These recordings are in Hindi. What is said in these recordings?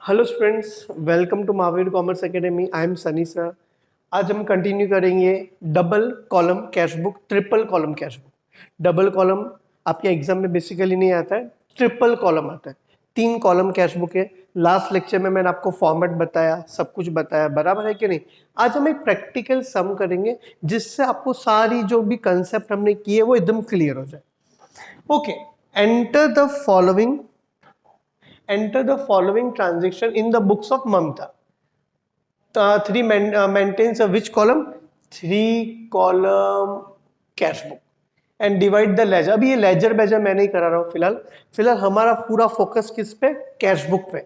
Hello students, welcome to Mahavir commerce academy. I am Sunny sir. आज हम कंटिन्यू करेंगे double column cash book, triple column cash book. Double column आपके एग्जाम में बेसिकली नहीं आता है, ट्रिपल कॉलम आता है। 3 कॉलम कैश बुक है। लास्ट लेक्चर में मैंने आपको फॉर्मेट बताया, सब कुछ बताया, बराबर है कि नहीं। आज हम एक प्रैक्टिकल सम करेंगे जिससे आपको सारी जो भी कंसेप्ट हमने किए वो एकदम क्लियर हो जाए। Okay, enter the following transaction in the books of Mamta. Three maintains a which column? 3 column cash book and divide the ledger. अभी ये लेजर बेजर मैं नहीं करा रहा हूँ फिलहाल हमारा पूरा फोकस किस पे? कैश बुक पे।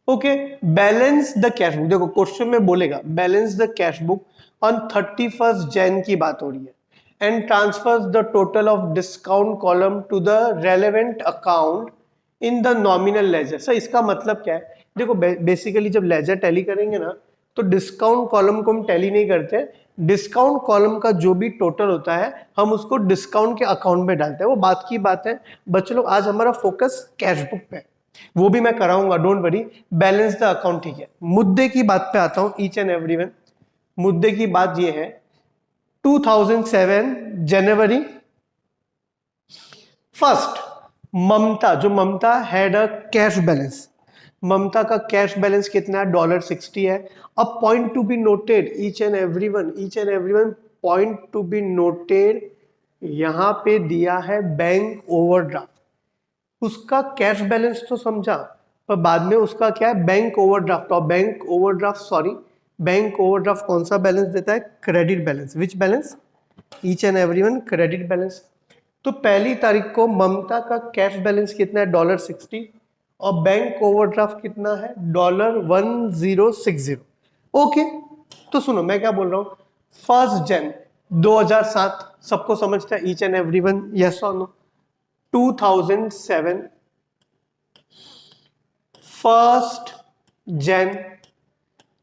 Okay, balance the cash book. देखो क्वेश्चन में बोलेगा balance the cash book on 31 Jan की बात हो रही है and transfers the total of discount column to the relevant account in the nominal ledger. Sir इसका मतलब क्या है? देखो बेसिकली जब लेजर टैली करेंगे ना तो डिस्काउंट कॉलम को हम टैली नहीं करते। डिस्काउंट कॉलम का जो भी टोटल होता है हम उसको डिस्काउंट के अकाउंट में डालते हैं, वो बात की बात है। बच्चों लोग आज हमारा फोकस कैश बुक पे है, वो भी मैं कराऊंगा, don't worry. Balance the account, ठीक है। मुद्दे की बात पे आता हूं ईच एंड एवरीवन। मुद्दे की बात ये है 2007 January first Mamata had a cash balance. Mamata का कैश बैलेंस कितना है? $60 है। अब point to be noted each and everyone point to be noted, यहां पे दिया है बैंक ओवरड्राफ्ट। उसका कैश बैलेंस तो समझा, पर बाद में उसका क्या है? Bank overdraft. और बैंक ओवरड्राफ्ट कौन सा बैलेंस देता है? Credit balance. Which balance? Each and everyone credit balance. तो पहली तारीख को ममता का कैश बैलेंस कितना है? $60 और बैंक ओवरड्राफ्ट कितना है? $1060। ओके, तो सुनो मैं क्या बोल रहा हूं। 1 जन 2007 सबको समझता है, ईच एंड एवरीवन, यस और नो। 2007 1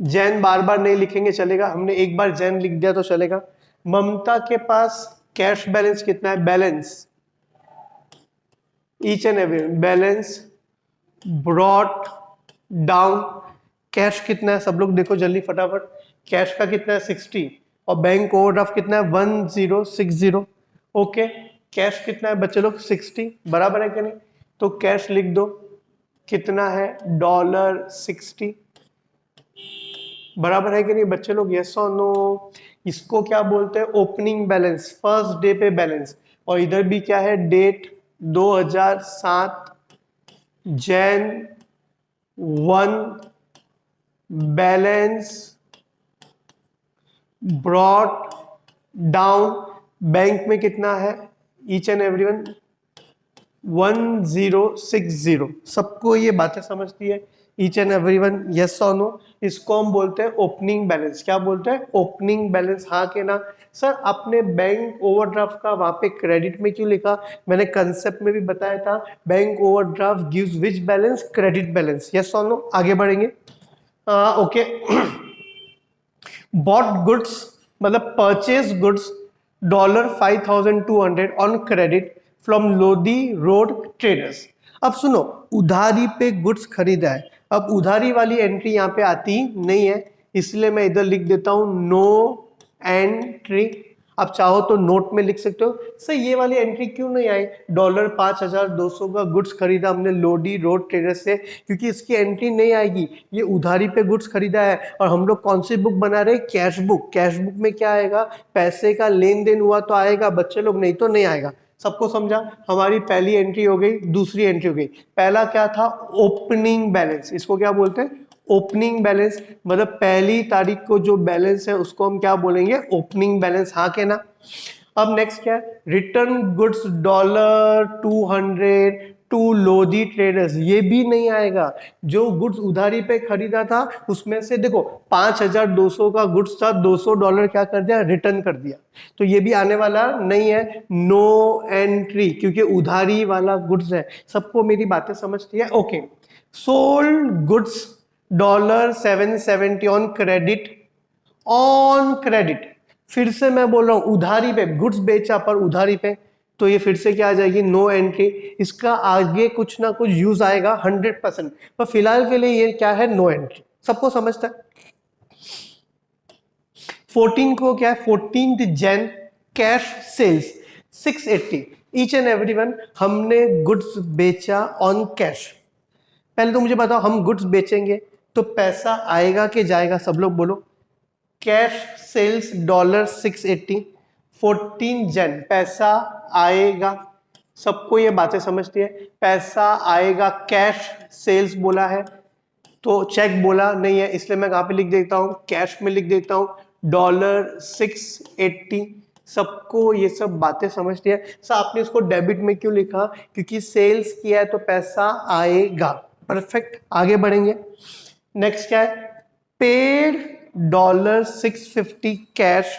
जैन बार बार नहीं लिखेंगे चलेगा, हमने एक बार जैन लिख दिया तो चलेगा। ममता के पास कैश बैलेंस कितना है? Balance each and every balance brought down. Cash कितना है? सब लोग देखो जल्दी फटाफट। कैश का कितना है? 60 और बैंक ओवरड्राफ्ट कितना है? 1060। ओके, कैश कितना है बच्चे लोग? 60, बराबर है कि नहीं? तो कैश लिख दो, कितना है? $60, बराबर है कि नहीं बच्चे लोग? यस और नो। इसको क्या बोलते हैं? ओपनिंग बैलेंस, फर्स्ट डे पे बैलेंस। और इधर भी क्या है? Date 2007 Jan 1 balance brought down. Bank में कितना है? Each and everyone 1060। सबको ये बातें समझती है? ईच एंड एवरीवन यस और नो। इसको हम बोलते हैं ओपनिंग बैलेंस। क्या बोलते हैं? ओपनिंग बैलेंस, हाँ के ना? सर आपने बैंक ओवरड्राफ्ट का वहां पे क्रेडिट में क्यों लिखा? मैंने कंसेप्ट में भी बताया था, बैंक ओवरड्राफ्ट गिव्स विच बैलेंस? Credit balance. यस और नो, आगे बढ़ेंगे। ओके, बॉट गुड्स मतलब purchase goods $5200 on credit from Lodhi road traders. अब सुनो, उधारी पे गुड्स खरीदा है। अब उधारी वाली एंट्री यहाँ पे आती नहीं है, इसलिए मैं इधर लिख देता हूं नो एंट्री। आप चाहो तो नोट में लिख सकते हो। सर ये वाली एंट्री क्यों नहीं आई? $5200 का गुड्स खरीदा हमने लोडी रोड ट्रेडर से, क्योंकि इसकी एंट्री नहीं आएगी। ये उधारी पे गुड्स खरीदा है और हम लोग कौन सी बुक बना रहे हैं? Cash book. कैश बुक में क्या आएगा? पैसे का लेन देन हुआ तो आएगा बच्चे लोग, नहीं तो नहीं आएगा। सबको समझा? हमारी पहली एंट्री हो गई, दूसरी एंट्री हो गई। पहला क्या था? Opening balance. इसको क्या बोलते हैं? Opening balance. मतलब पहली तारीख को जो बैलेंस है उसको हम क्या बोलेंगे? ओपनिंग बैलेंस, हाँ के ना? अब नेक्स्ट क्या है? Return goods $200 to Lodhi traders. ये भी नहीं आएगा। जो गुड्स उधारी पे खरीदा था उसमें से देखो 5200 का गुड्स था, $200 क्या कर दिया? रिटर्न कर दिया। तो ये भी आने वाला नहीं है। नो एंट्री, क्योंकि उधारी वाला गुड्स है। सबको मेरी बातें समझती है? Okay, sold goods $770 on credit. On credit, फिर से मैं बोल रहा हूं उधारी पे गुड्स बेचा पर उधारी पे, तो ये फिर से क्या आ जाएगी, नो एंट्री। इसका आगे कुछ ना कुछ यूज आएगा 100%, पर फिलहाल के लिए ये क्या है, नो एंट्री। सबको समझता है। 14 को क्या है, 14th Jan cash sales 680। Each and every one हमने गुड्स बेचा ऑन कैश। पहले तो मुझे बताओ, हम गुड्स बेचेंगे तो पैसा आएगा कि जाएगा, सब लोग बोलो। कैश सेल्स $680, 14 जन पैसा आएगा। सबको ये बातें समझती है, पैसा आएगा। कैश सेल्स बोला है तो चेक बोला नहीं है, इसलिए मैं कहाँ पे लिख देता हूँ, कैश में लिख देता हूँ $680। सबको ये सब बातें समझती है। सर आपने इसको डेबिट में क्यों लिखा, क्योंकि सेल्स किया है तो पैसा आएगा। परफेक्ट, आगे बढ़ेंगे। नेक्स्ट क्या है, paid $650 cash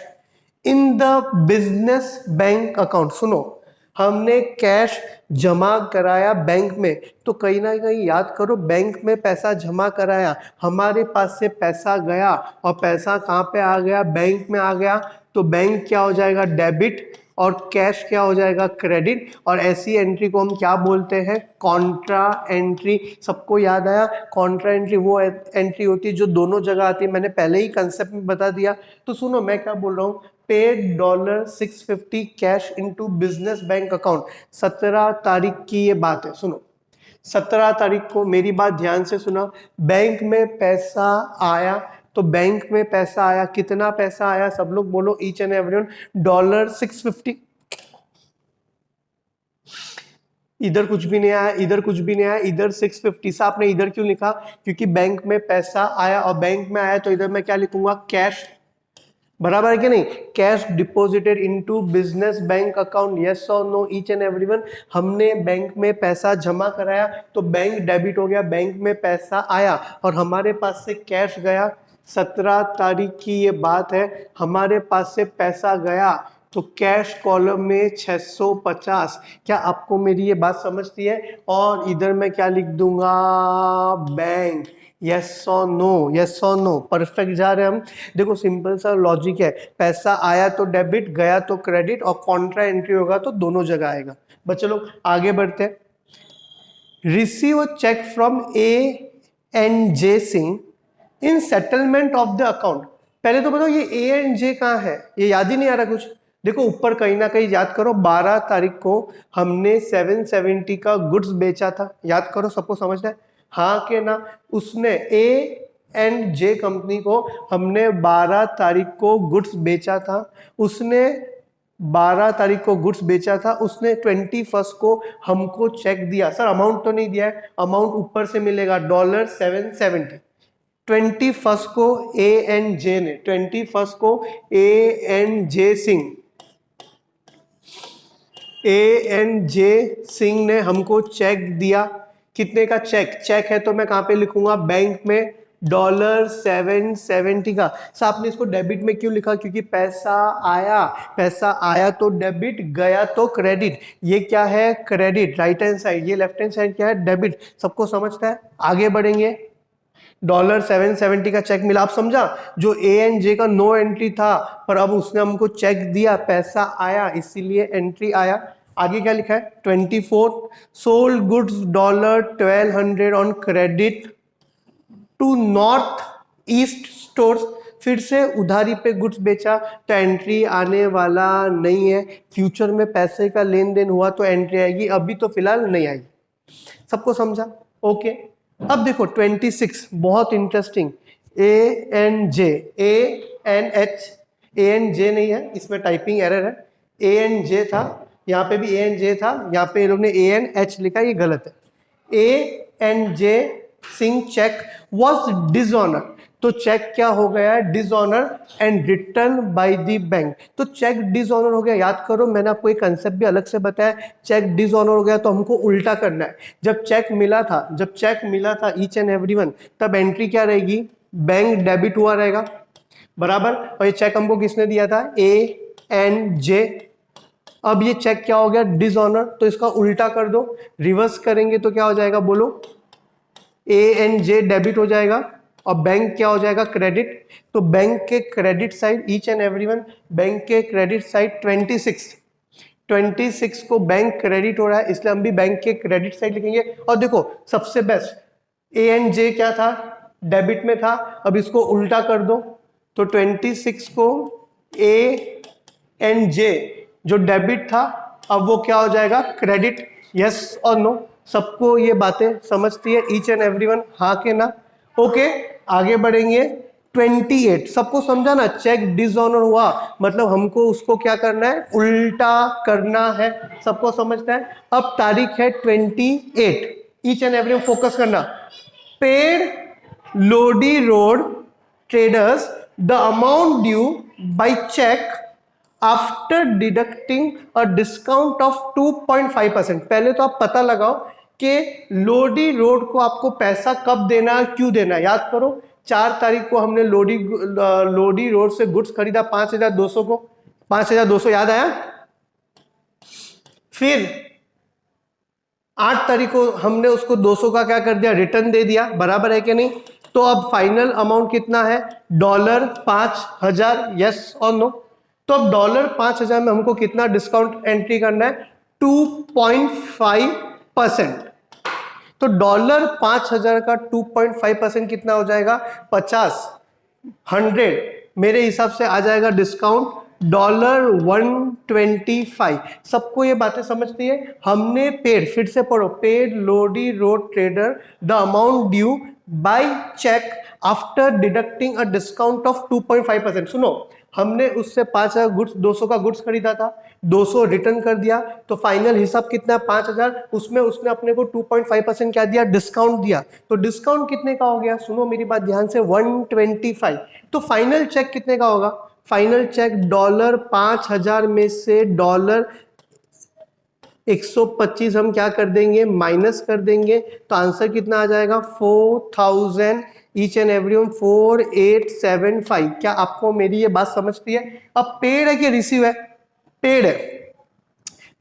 in the business bank account. सुनो, हमने कैश जमा कराया बैंक में, तो कहीं ना कहीं याद करो, बैंक में पैसा जमा कराया, हमारे पास से पैसा गया और पैसा कहाँ पे आ गया, बैंक में आ गया। तो बैंक क्या हो जाएगा, डेबिट, और कैश क्या हो जाएगा, क्रेडिट। और ऐसी एंट्री को हम क्या बोलते हैं, कॉन्ट्रा एंट्री। सबको याद आया, कॉन्ट्रा एंट्री वो एंट्री होती है जो दोनों जगह आती है, मैंने पहले ही कंसेप्ट में बता दिया। तो सुनो मैं क्या बोल रहा हूँ, paid $650 cash into business bank account. 17 तारीख की ये बात है। सुनो 17 तारीख को मेरी बात ध्यान से सुना, बैंक में पैसा आया। तो बैंक में पैसा आया, कितना पैसा आया, सब लोग बोलो, ईच एंड एवरीवन, $650। इधर कुछ भी नहीं आया, इधर कुछ भी नहीं आया, इधर 650। सा आपने इधर क्यों लिखा, क्योंकि बैंक में पैसा आया और बैंक में आया, तो इधर मैं क्या लिखूंगा, कैश। बराबर है कि नहीं, cash deposited into business bank account, yes और नो, ईच एंड एवरीवन। हमने बैंक में पैसा जमा कराया तो बैंक डेबिट हो गया, बैंक में पैसा आया और हमारे पास से कैश गया। 17 तारीख की ये बात है, हमारे पास से पैसा गया तो कैश कॉलम में 650। क्या आपको मेरी ये बात समझती है? और इधर मैं क्या लिख दूंगा, बैंक। यस और नो, यस और नो, परफेक्ट जा रहे हैं हम। देखो सिंपल सा लॉजिक है, पैसा आया तो डेबिट, गया तो क्रेडिट, और कॉन्ट्रा एंट्री होगा तो दोनों जगह आएगा। बच्चे लोग आगे बढ़ते हैं। Receive a cheque from A&J Singh in settlement of the account. पहले तो बताओ ये A&J कहाँ है, ये याद ही नहीं आ रहा कुछ। देखो ऊपर कहीं ना कहीं याद करो, 12 तारीख को हमने 770 का गुड्स बेचा था, याद करो, सबको समझना है हाँ के ना। उसने A&J कंपनी को हमने 12 तारीख को गुड्स बेचा था, उसने 12 तारीख को गुड्स बेचा था, उसने 21 को हमको चेक दिया। सर अमाउंट तो नहीं दिया है, अमाउंट ऊपर से मिलेगा $770। 21 को A&J ने, 21 को A&J सिंह ने हमको चेक दिया। कितने का चेक, चेक है तो मैं कहां पे लिखूंगा, बैंक में $770 का। सर आपने इसको डेबिट में क्यों लिखा, क्योंकि पैसा आया, पैसा आया तो डेबिट, गया तो क्रेडिट। ये क्या है, क्रेडिट राइट हैंड साइड, ये लेफ्ट हैंड साइड क्या है, डेबिट। सबको समझता है, आगे बढ़ेंगे। $770 का चेक मिला, आप समझा, जो A&J का नो एंट्री था, पर अब उसने हमको चेक दिया, पैसा आया, इसीलिए एंट्री आया। आगे क्या लिखा है, 24 sold goods $1200 on credit to north east stores. फिर से उधारी पे गुड्स बेचा तो एंट्री आने वाला नहीं है, फ्यूचर में पैसे का लेन देन हुआ तो एंट्री आएगी, अभी तो फिलहाल नहीं आएगी। सबको समझा, ओके। अब देखो 26 बहुत इंटरेस्टिंग, A&J, A&J नहीं है, इसमें टाइपिंग एरर है, A&J था, यहाँ पे भी A&J था, यहाँ पे ये लोग ने A&H लिखा, ये गलत है। A&J Singh cheque was dishonour, तो चेक क्या हो गया है, dishonour and return by the bank. तो चेक डिसऑनर हो गया, याद करो मैंने आपको एक कंसेप्ट भी अलग से बताया, चेक डिसऑनर हो गया तो हमको उल्टा करना है। जब चेक मिला था ईच एंड एवरीवन, तब एंट्री क्या रहेगी, बैंक डेबिट हुआ रहेगा, बराबर। और ये चेक हमको किसने दिया था, A&J। अब ये चेक क्या हो गया, डिसऑनर, तो इसका उल्टा कर दो, रिवर्स करेंगे तो क्या हो जाएगा, बोलो, A&J डेबिट हो जाएगा और बैंक क्या हो जाएगा, क्रेडिट। तो बैंक के credit side, each and everyone, bank के क्रेडिट साइड 26 26 को बैंक क्रेडिट हो रहा है, इसलिए हम भी बैंक के क्रेडिट साइड लिखेंगे। और देखो सबसे बेस्ट ए एंड जे क्या था, डेबिट में था, अब इसको उल्टा कर दो तो 26 को ए एंड जे जो डेबिट था अब वो क्या हो जाएगा, क्रेडिट। यस और नो, सबको ये बातें समझती है ईच एंड एवरीवन, हाँ के ना? ओके आगे बढ़ेंगे। 28 सबको समझा ना, चेक डिसऑनर हुआ मतलब हमको उसको क्या करना है, उल्टा करना है, सबको समझता है। अब तारीख है 28, ईच एंड एवरीवन फोकस करना। Paid Lodi road traders the amount due by cheque after deducting a discount of 2.5%। पहले तो आप पता लगाओ कि लोडी रोड को आपको पैसा कब देना है, क्यों देना है। याद करो 4 तारीख को हमने लोडी रोड से गुड्स खरीदा 5,200 को, 5,200 याद आया। फिर 8 तारीख को हमने उसको 200 का क्या कर दिया, रिटर्न दे दिया, बराबर है कि नहीं? तो अब फाइनल अमाउंट कितना है, $5,000, यस और नो? तो अब $5,000 में हमको कितना डिस्काउंट एंट्री करना है, 2.5%। तो $5,000 का 2.5% कितना हो जाएगा, 50, 100 मेरे हिसाब से आ जाएगा डिस्काउंट $125। सबको ये बातें समझती है। हमने पेड, फिर से पढ़ो, paid Lodi road trader the amount due by cheque after deducting a discount of 2.5%। सुनो, हमने उससे 5,000 गुड्स, 200 का गुड्स खरीदा था, 200 रिटर्न कर दिया, तो फाइनल हिसाब कितना है 5,000, उसमें उसने अपने को 2.5% क्या दिया, डिस्काउंट दिया। तो डिस्काउंट कितने का हो गया, सुनो मेरी बात ध्यान से, 125। तो फाइनल चेक कितने का होगा, फाइनल चेक $5,000 में से $125 हम क्या कर देंगे, माइनस कर देंगे, तो आंसर कितना आ जाएगा, 4,000, ईच एंड एवरीवन 4875। क्या आपको मेरी ये बात समझती है? अब पेड है कि रिसीव है, पेड है।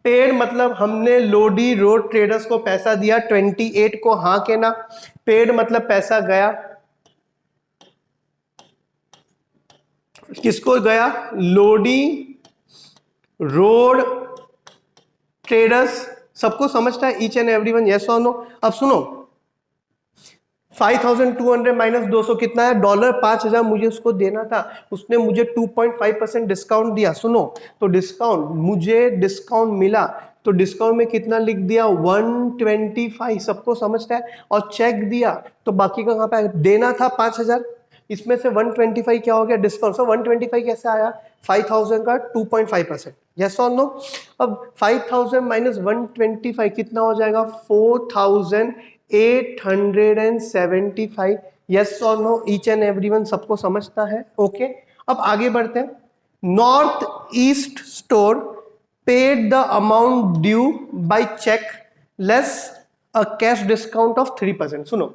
पेड मतलब हमने लोडी रोड ट्रेडर्स को पैसा दिया 28 को, हाँ के ना? पेड मतलब पैसा गया, किसको गया, लोडी रोड ट्रेडर्स। सबको समझता है ईच एंड एवरीवन, यस और नो? अब सुनो 5,200 माइनस 200 कितना है, $5,000 मुझे उसको देना था, उसने मुझे 2.5% डिस्काउंट दिया। सुनो तो डिस्काउंट, मुझे डिस्काउंट मिला तो डिस्काउंट में कितना लिख दिया, 125। सबको समझता है। और चेक दिया तो बाकी का कहाँ पे, देना था 5,000, इसमें से 125 क्या हो गया, डिस्काउंट। सो 125 कैसे आया, 5,000 का 2.5%, यस और नो? अब 5,000 माइनस 125 कितना हो जाएगा, 4,875, यस और नो? ईच एंड एवरीवन सबको समझता है, ओके? अब आगे बढ़ते हैं। North east store paid the amount due by cheque less a cash discount of 3%। सुनो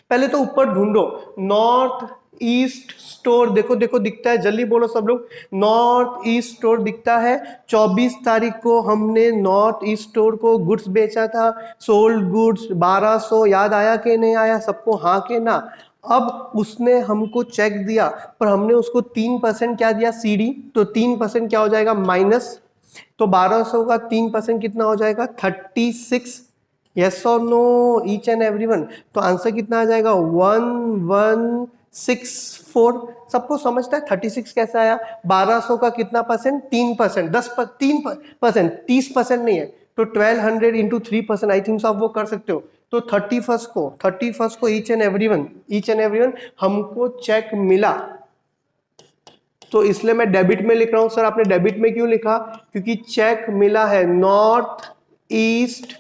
पहले तो ऊपर ढूंढो, नॉर्थ ईस्ट स्टोर, देखो देखो दिखता है, जल्दी बोलो सब लोग, नॉर्थ ईस्ट स्टोर दिखता है। 24 तारीख को हमने नॉर्थ ईस्ट स्टोर को गुड्स बेचा था, सोल्ड गुड्स 1,200, याद आया कि नहीं आया सबको, हाँ के ना? अब उसने हमको चेक दिया पर हमने उसको 3% क्या दिया, सीडी, तो 3% क्या हो जाएगा, माइनस, तो 1,200 का 3% कितना हो जाएगा, 36, यस और नो ईच एंड एवरीवन? तो आंसर कितना आ जाएगा, 1164। सबको समझता है 36 कैसे आया, 1,200 का कितना परसेंट, 3%, 3%, 30% नहीं है, तो 1200 इंटू 3%, आई थिंक आप वो कर सकते हो। तो 31st को ईच एंड एवरीवन हमको चेक मिला, तो इसलिए मैं डेबिट में लिख रहा हूं। सर आपने डेबिट में क्यों लिखा, क्योंकि चेक मिला है, नॉर्थ ईस्ट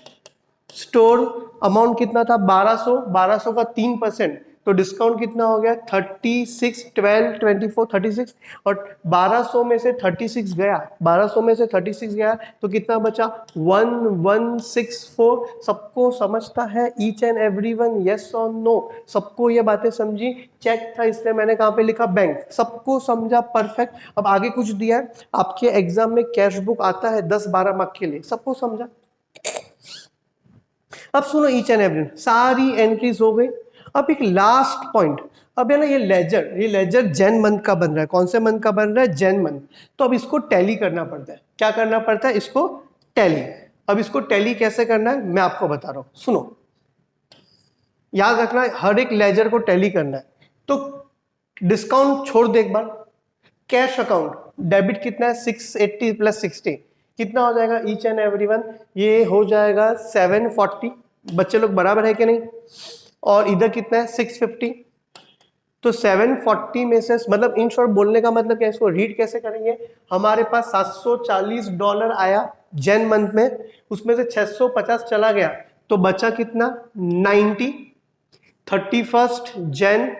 स्टोर अमाउंट कितना था, 1,200 का 3%, तो डिस्काउंट कितना हो गया, 36, 12, 24, 36, और 1,200 में से 36 गया, 1,200 में से 36 गया तो कितना बचा, 1164। सबको समझता है ईच एंड एवरीवन, यस और नो? सबको ये बातें समझी, चेक था इसलिए मैंने कहाँ पे लिखा, बैंक। सबको समझा, परफेक्ट। अब आगे कुछ दिया है आपके एग्जाम में, कैश बुक आता है 10-12 मार्क के लिए, सबको समझा? अब सुनो ईच एंड एवरी, सारी एंट्रीज हो गई। अब एक लास्ट पॉइंट, अब है ना ये लेजर जैन मंथ का बन रहा है। कौन से मंथ का बन रहा है? जैन मंथ। तो अब इसको टैली करना पड़ता है। क्या करना पड़ता है? इसको टैली। अब इसको टैली कैसे करना है मैं आपको बता रहा हूं, सुनो। याद रखना हर एक लेजर को टैली करना है। तो डिस्काउंट छोड़ दे एक बार, कैश अकाउंट डेबिट कितना है? 680 प्लस 60 कितना हो जाएगा ईच एंड एवरीवन? ये हो जाएगा 740। बच्चे लोग बराबर है कि नहीं? और इधर कितना है? 650। तो 740 में से मतलब इन शॉर्ट बोलने का मतलब क्या है, इसको रीड कैसे करेंगे? हमारे पास $740 आया जैन मंथ में, उसमें से 650 चला गया तो बचा कितना? 90। 31 जैन,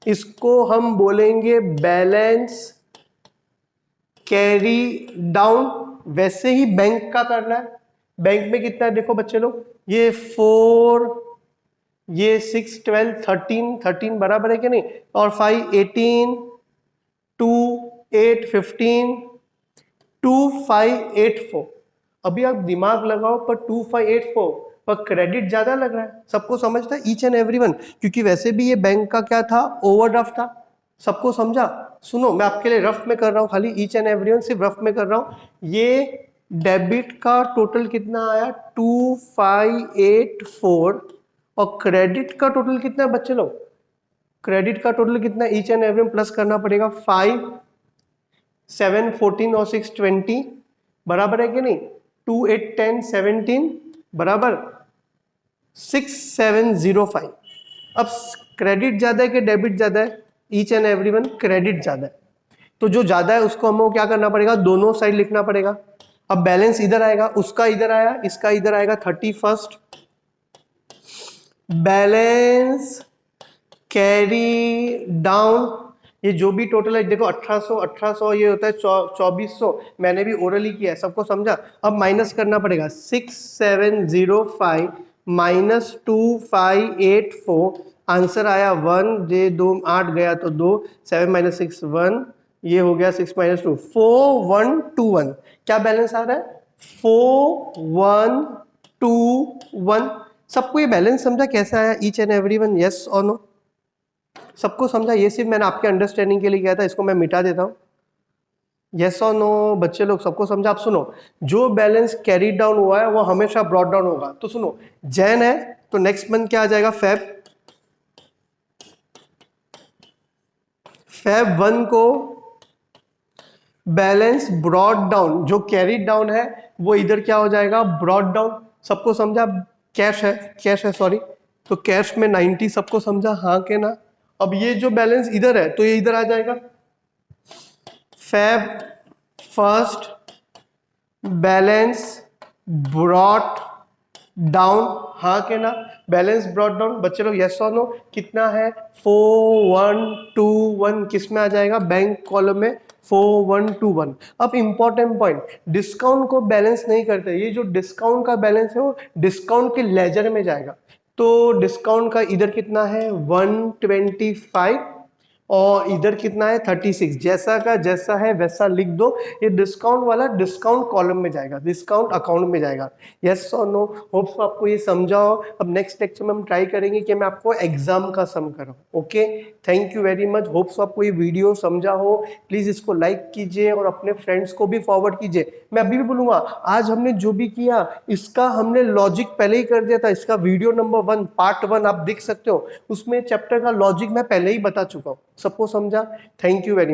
इसको हम बोलेंगे बैलेंस कैरी डाउन। वैसे ही बैंक का करना है। बैंक में कितना है देखो बच्चे लोग, ये 4, ये 6, 12, 13 बराबर है कि नहीं? और 5, 18, 2, 8, 15, 2584। अभी आप दिमाग लगाओ पर 2584 पर क्रेडिट ज्यादा लग रहा है। सबको समझता है ईच एंड एवरीवन, क्योंकि वैसे भी ये बैंक का क्या था? ओवरड्राफ्ट था। सबको समझा? सुनो मैं आपके लिए रफ में कर रहा हूं, खाली ईच एंड एवरीवन सिर्फ रफ में कर रहा हूं। ये डेबिट का टोटल कितना आया? 2584। और क्रेडिट का टोटल कितना है बच्चे लोग? क्रेडिट का टोटल कितना? ईच एंड एवरीवन प्लस करना पड़ेगा 5, 7, 14 और 6, 20 बराबर है कि नहीं? 2, 8, 10, 17 बराबर 6705। अब क्रेडिट ज्यादा है कि डेबिट ज्यादा है? ईच एंड एवरीवन क्रेडिट ज्यादा है। तो जो ज्यादा है उसको हमको क्या करना पड़ेगा? दोनों साइड लिखना पड़ेगा। अब बैलेंस इधर आएगा, उसका इधर आया, इसका इधर आएगा। 31 बैलेंस कैरी डाउन, ये जो भी टोटल है देखो 1800 ये होता है 2400। मैंने भी ओरली किया है, सबको समझा? अब माइनस करना पड़ेगा 6705 माइनस 2584। आंसर आया 1, जे 2 8 गया तो 2, 7 माइनस 6 1, ये हो गया 6 माइनस 2 4121। क्या बैलेंस आ रहा है? 4121। सबको ये बैलेंस समझा कैसे आया ईच एंड एवरीवन? यस और नो? सबको समझा? ये सिर्फ मैंने आपके अंडरस्टैंडिंग के लिए किया था, इसको मैं मिटा देता हूं। यस और नो बच्चे लोग? सबको समझा? आप सुनो, जो बैलेंस कैरी डाउन हुआ है वो हमेशा ब्रॉट डाउन होगा। तो सुनो, जैन है तो नेक्स्ट मंथ क्या आ जाएगा? फेब 1 को बैलेंस ब्रॉड डाउन, जो कैरी डाउन है वो इधर क्या हो जाएगा? Brought down. सबको समझा? कैश है सॉरी। तो कैश में 90। सबको समझा? हाँ के ना? अब ये जो बैलेंस इधर है तो ये इधर आ जाएगा। फेब 1 बैलेंस ब्रॉट डाउन, हाँ के ना? बैलेंस ब्रॉट डाउन बच्चे लोग यस और नो? कितना है? 4121 किस में आ जाएगा? बैंक कॉलम में 4121। अब इंपॉर्टेंट पॉइंट, डिस्काउंट को बैलेंस नहीं करते। ये जो डिस्काउंट का बैलेंस है वो डिस्काउंट के लेजर में जाएगा। तो डिस्काउंट का इधर कितना है? 125 और इधर कितना है? 36। जैसा का जैसा है वैसा लिख दो। ये डिस्काउंट वाला डिस्काउंट कॉलम में जाएगा, डिस्काउंट अकाउंट में जाएगा। यस और नो? होप्स आपको ये समझा हो। अब नेक्स्ट लेक्चर में हम ट्राई करेंगे कि मैं आपको एग्जाम का सम कराऊं। Okay, thank you very much. Hopes आपको ये वीडियो समझा हो। प्लीज इसको लाइक कीजिए और अपने फ्रेंड्स को भी फॉरवर्ड कीजिए। मैं अभी भी बोलूंगा, आज हमने जो भी किया इसका हमने लॉजिक पहले ही कर दिया था। इसका वीडियो नंबर 1 पार्ट 1 आप देख सकते हो, उसमें चैप्टर का लॉजिक मैं पहले ही बता चुका हूं। सबको समझा? Thank you very much.